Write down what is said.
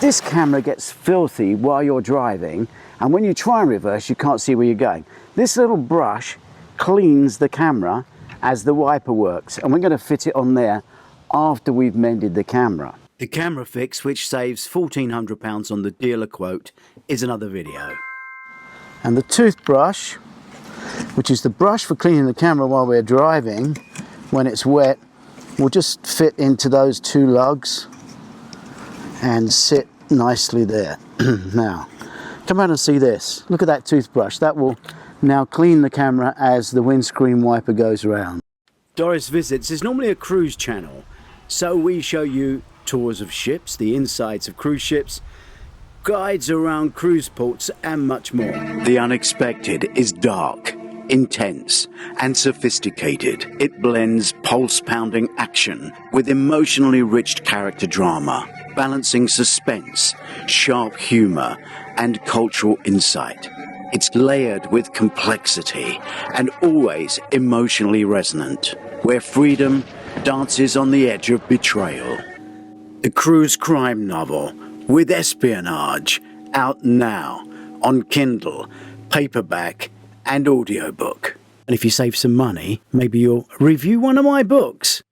This camera gets filthy while you're driving, and when you try and reverse, you can't see where you're going. This little brush cleans the camera as the wiper works, and we're going to fit it on there after we've mended the camera. The camera fix, which saves £1,400 on the dealer quote, is another video. And the toothbrush, which is the brush for cleaning the camera while we're driving, when it's wet, will just fit into those two lugs and sit nicely there. Now, come around and see this. Look at that toothbrush. That will now clean the camera as the windscreen wiper goes around. Doris Visits is normally a cruise channel, so we show you tours of ships, the insides of cruise ships, guides around cruise ports, and much more. The unexpected is dark, intense, and sophisticated. It blends pulse-pounding action with emotionally rich character drama, balancing suspense, sharp humor, and cultural insight. It's layered with complexity and always emotionally resonant, where freedom dances on the edge of betrayal. The cruise crime novel with espionage, out now on Kindle, paperback, and audiobook. And if you save some money, maybe you'll review one of my books.